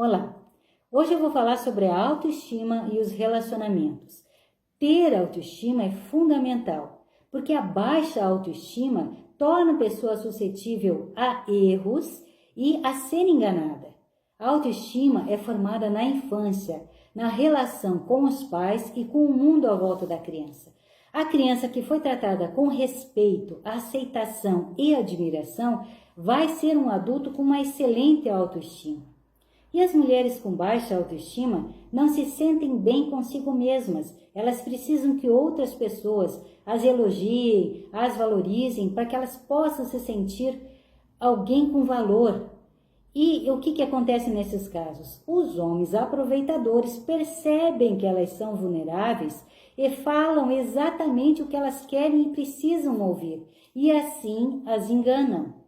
Olá, hoje eu vou falar sobre a autoestima e os relacionamentos. Ter autoestima é fundamental, porque a baixa autoestima torna a pessoa suscetível a erros e a ser enganada. A autoestima é formada na infância, na relação com os pais e com o mundo à volta da criança. A criança que foi tratada com respeito, aceitação e admiração vai ser um adulto com uma excelente autoestima. E as mulheres com baixa autoestima não se sentem bem consigo mesmas. Elas precisam que outras pessoas as elogiem, as valorizem, para que elas possam se sentir alguém com valor. E o que acontece nesses casos? Os homens aproveitadores percebem que elas são vulneráveis e falam exatamente o que elas querem e precisam ouvir, e assim as enganam.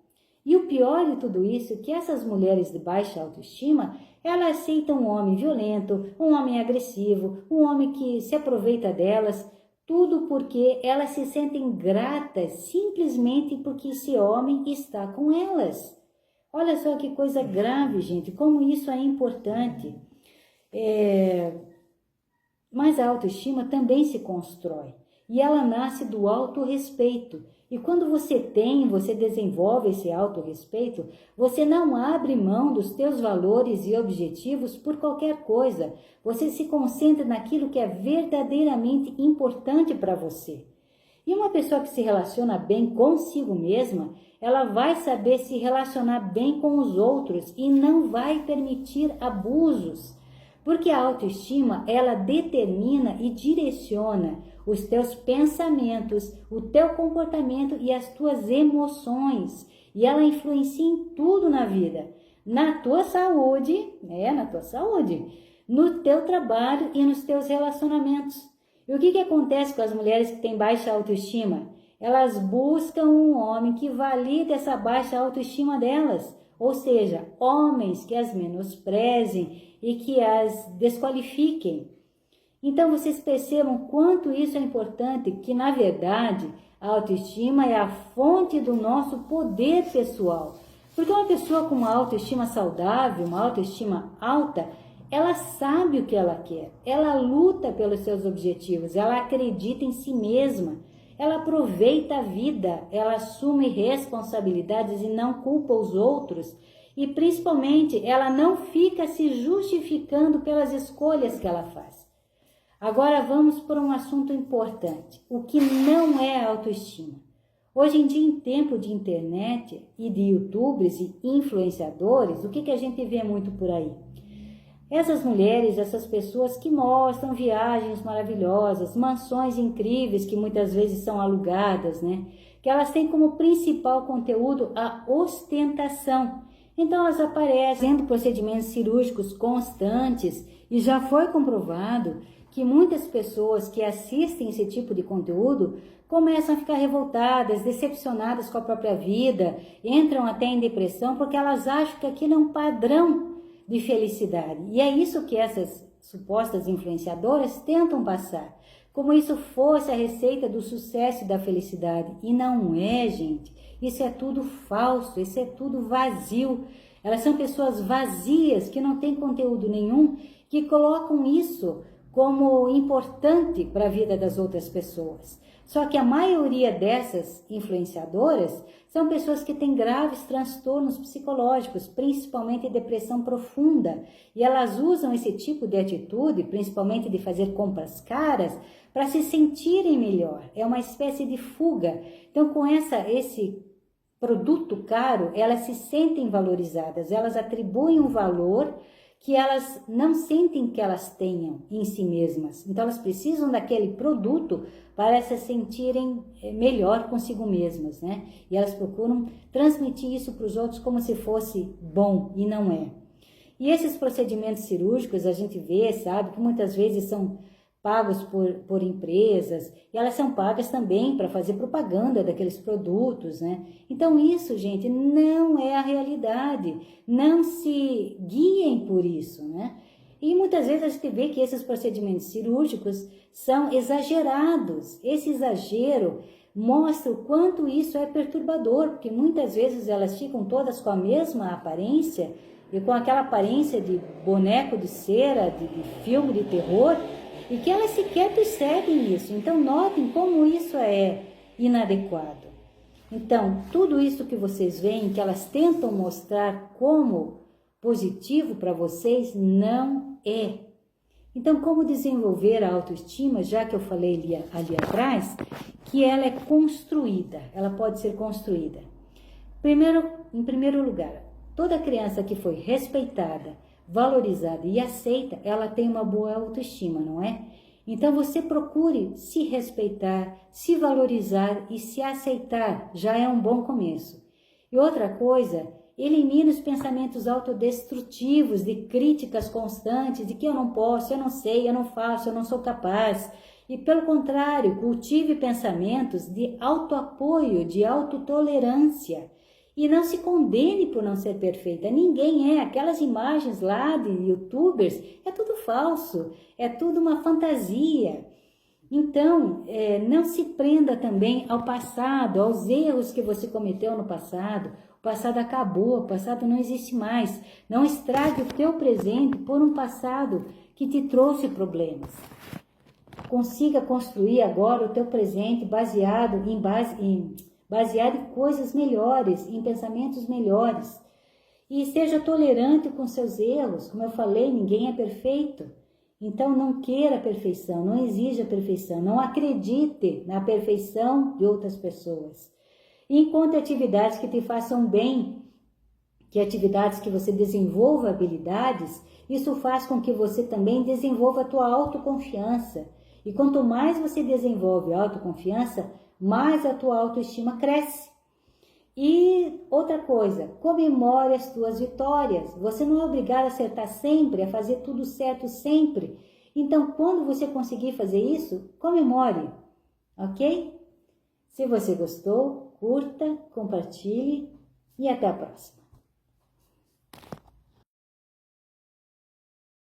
E o pior de tudo isso é que essas mulheres de baixa autoestima, elas aceitam um homem violento, um homem agressivo, um homem que se aproveita delas, tudo porque elas se sentem gratas simplesmente porque esse homem está com elas. Olha só que coisa grave, gente, como isso é importante. Mas a autoestima também se constrói e ela nasce do autorrespeito. E quando você desenvolve esse autorrespeito, você não abre mão dos teus valores e objetivos por qualquer coisa. Você se concentra naquilo que é verdadeiramente importante para você. E uma pessoa que se relaciona bem consigo mesma, ela vai saber se relacionar bem com os outros e não vai permitir abusos. Porque a autoestima, ela determina e direciona os teus pensamentos, o teu comportamento e as tuas emoções. E ela influencia em tudo na vida. Na tua saúde, no teu trabalho e nos teus relacionamentos. E o que acontece com as mulheres que têm baixa autoestima? Elas buscam um homem que valide essa baixa autoestima delas. Ou seja, homens que as menosprezem e que as desqualifiquem. Então vocês percebam quanto isso é importante, que na verdade a autoestima é a fonte do nosso poder pessoal. Porque uma pessoa com uma autoestima saudável, uma autoestima alta, ela sabe o que ela quer, ela luta pelos seus objetivos, ela acredita em si mesma, ela aproveita a vida, ela assume responsabilidades e não culpa os outros. E principalmente, ela não fica se justificando pelas escolhas que ela faz. Agora vamos para um assunto importante, o que não é autoestima. Hoje em dia, em tempo de internet e de youtubers e influenciadores, o que a gente vê muito por aí? Essas mulheres, essas pessoas que mostram viagens maravilhosas, mansões incríveis que muitas vezes são alugadas, né? Que elas têm como principal conteúdo a ostentação. Então elas aparecem fazendo procedimentos cirúrgicos constantes e já foi comprovado que muitas pessoas que assistem esse tipo de conteúdo começam a ficar revoltadas, decepcionadas com a própria vida, entram até em depressão porque elas acham que aquilo é um padrão de felicidade. E é isso que essas supostas influenciadoras tentam passar, como isso fosse a receita do sucesso e da felicidade. E não é, gente. Isso é tudo falso, isso é tudo vazio. Elas são pessoas vazias, que não têm conteúdo nenhum, que colocam isso como importante para a vida das outras pessoas. Só que a maioria dessas influenciadoras são pessoas que têm graves transtornos psicológicos, principalmente depressão profunda. E elas usam esse tipo de atitude, principalmente de fazer compras caras, para se sentirem melhor. É uma espécie de fuga. Então, com esse produto caro, elas se sentem valorizadas, elas atribuem um valor que elas não sentem que elas tenham em si mesmas. Então, elas precisam daquele produto para se sentirem melhor consigo mesmas, né? E elas procuram transmitir isso para os outros como se fosse bom, e não é. E esses procedimentos cirúrgicos, a gente vê, sabe, que muitas vezes são pagos por empresas, e elas são pagas também para fazer propaganda daqueles produtos, né? Então isso, gente, não é a realidade, não se guiem por isso, né? E muitas vezes a gente vê que esses procedimentos cirúrgicos são exagerados. Esse exagero mostra o quanto isso é perturbador, porque muitas vezes elas ficam todas com a mesma aparência, e com aquela aparência de boneco de cera, de filme de terror, e que elas sequer percebem isso. Então, notem como isso é inadequado. Então, tudo isso que vocês veem, que elas tentam mostrar como positivo para vocês, não é. Então, como desenvolver a autoestima, já que eu falei ali atrás, que ela é construída, ela pode ser construída. Em primeiro lugar, toda criança que foi respeitada, valorizada e aceita, ela tem uma boa autoestima, não é? Então você procure se respeitar, se valorizar e se aceitar, já é um bom começo. E outra coisa, elimine os pensamentos autodestrutivos, de críticas constantes, de que eu não posso, eu não sei, eu não faço, eu não sou capaz. E pelo contrário, cultive pensamentos de autoapoio, de autotolerância. E não se condene por não ser perfeita. Ninguém é. Aquelas imagens lá de youtubers, é tudo falso. É tudo uma fantasia. Então, não se prenda também ao passado, aos erros que você cometeu no passado. O passado acabou, o passado não existe mais. Não estrague o teu presente por um passado que te trouxe problemas. Consiga construir agora o teu presente baseado em coisas melhores, em pensamentos melhores. E seja tolerante com seus erros. Como eu falei, ninguém é perfeito. Então não queira a perfeição, não exija a perfeição, não acredite na perfeição de outras pessoas. Encontre atividades que te façam bem, que atividades que você desenvolva habilidades, isso faz com que você também desenvolva a tua autoconfiança. E quanto mais você desenvolve a autoconfiança, mais a tua autoestima cresce. E outra coisa, comemore as tuas vitórias. Você não é obrigado a acertar sempre, a fazer tudo certo sempre. Então, quando você conseguir fazer isso, comemore, ok? Se você gostou, curta, compartilhe e até a próxima.